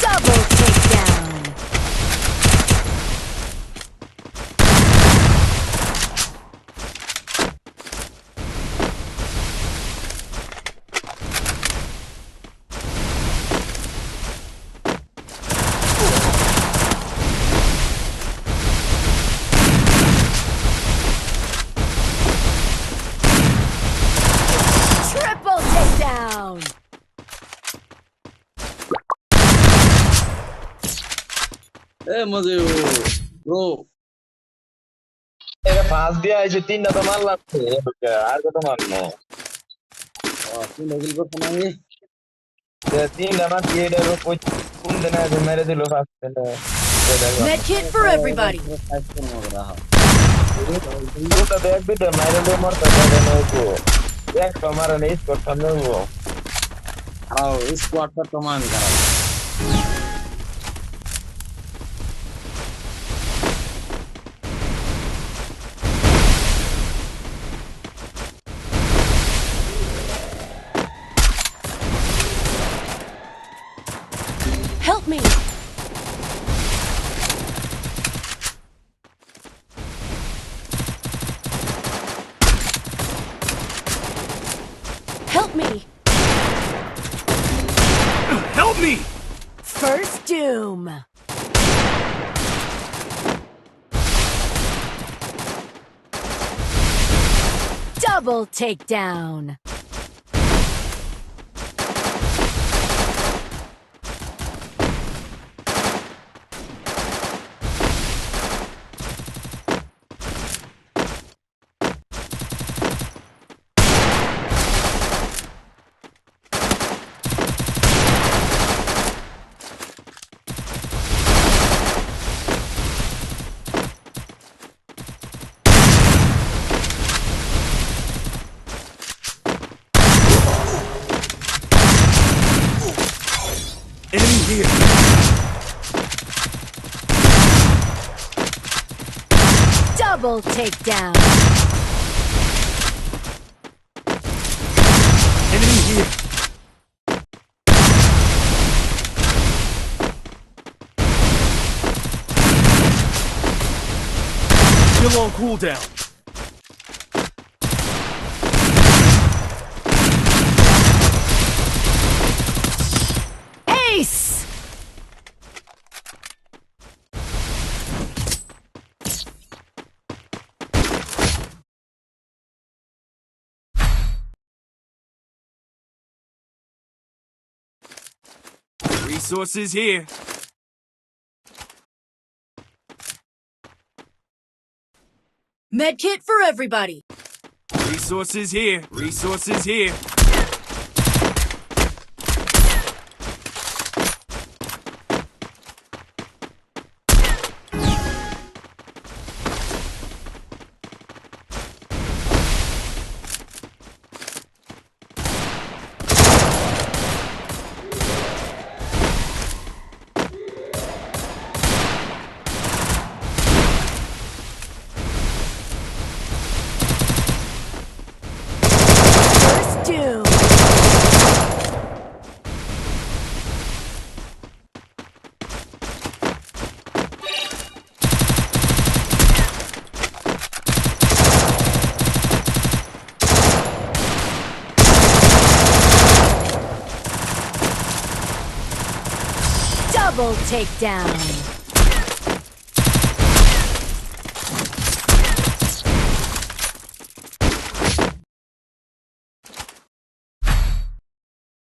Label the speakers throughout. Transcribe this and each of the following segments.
Speaker 1: Double takedown. Triple takedown.
Speaker 2: মজে bro
Speaker 3: এটা ফাঁস দিয়ে আইছে তিনটা তো মারলাম আর কত মারবো
Speaker 2: তুই লেগেল করতে নাই
Speaker 3: তিনটা মারছি এটা কোন দিনে আছে মেরে দিল ফার্স্ট দিনে
Speaker 1: Medkit for everybody.
Speaker 3: কোনটা দেখবি তো মেরে দিলে মরতে নইবো একটা মারে নেই করতাম নইবো
Speaker 2: স্কোয়াডটা তো মান খারাপ
Speaker 1: Help me. Help me.
Speaker 4: Help me!
Speaker 1: First doom. Double takedown.
Speaker 4: Enemy here!
Speaker 1: Double takedown.
Speaker 4: Enemy here! Still on cooldown.
Speaker 1: Ace.
Speaker 4: Resources here.
Speaker 1: Medkit for everybody.
Speaker 4: Resources here. Resources here.
Speaker 1: First doom. Double takedown.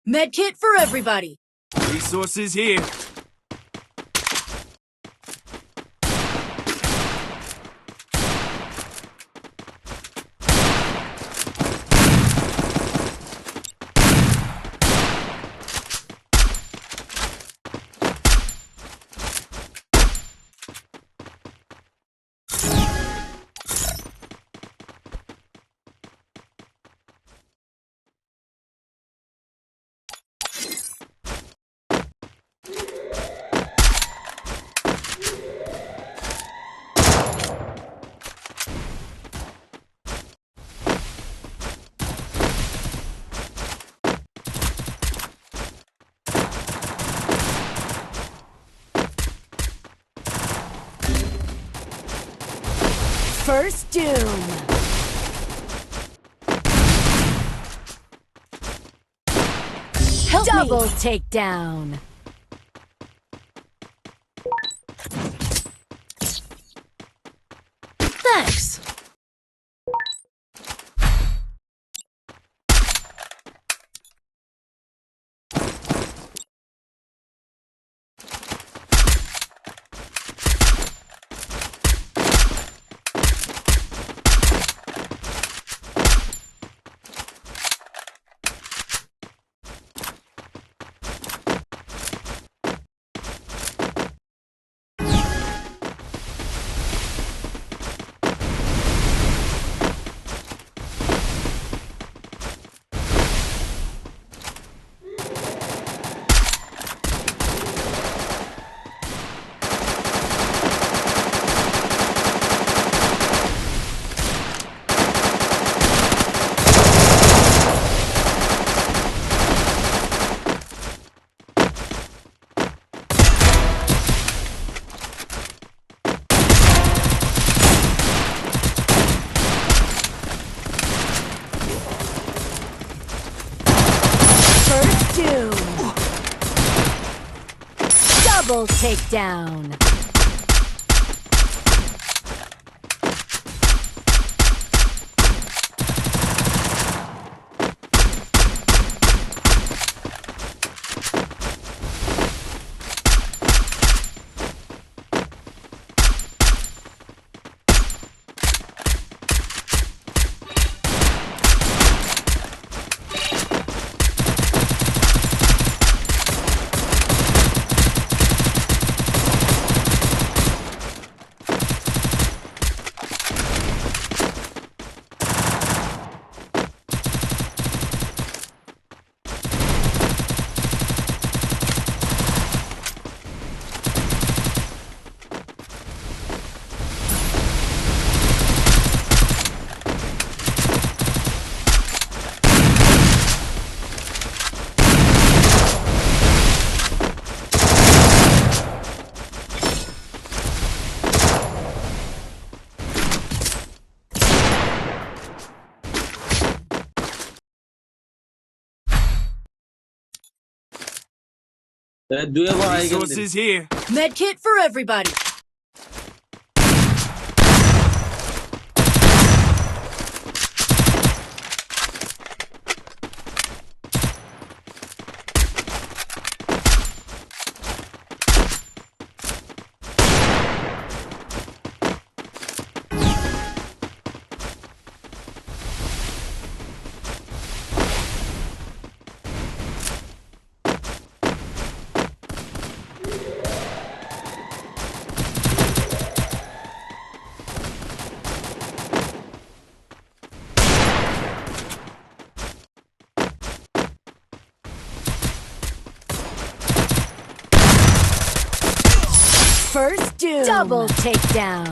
Speaker 1: Medkit for everybody.
Speaker 4: Resources here.
Speaker 1: First doom. Help Double me. Takedown. Thanks. Double takedown.
Speaker 2: দুয়ে ভাই কিন্তু
Speaker 4: Resources here.
Speaker 1: Medkit for everybody. First doom. Double takedown.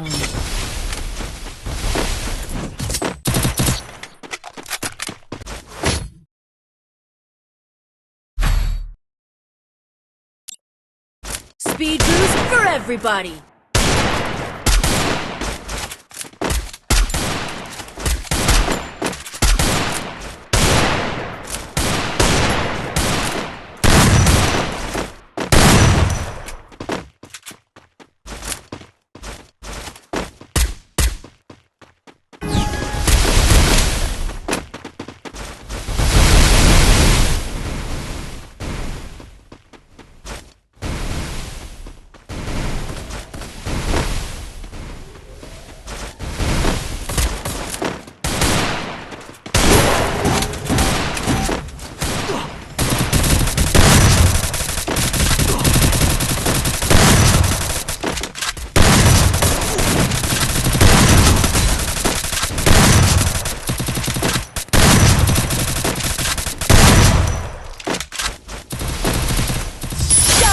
Speaker 1: Speed boost for everybody.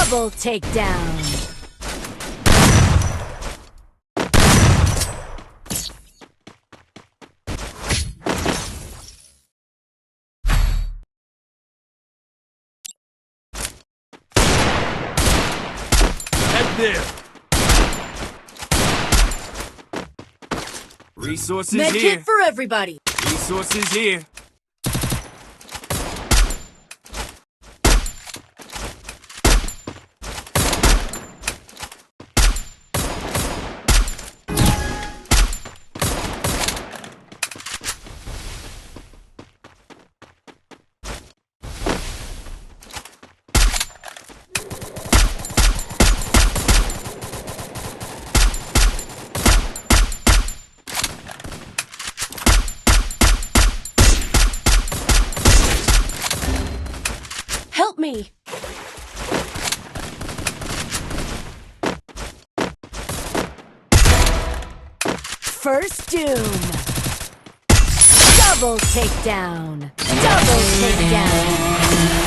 Speaker 1: Double takedown.
Speaker 4: Head there. Resources
Speaker 1: Med
Speaker 4: here.
Speaker 1: kit for everybody.
Speaker 4: Resources here.
Speaker 1: Help me. First doom. Double takedown. Double takedown.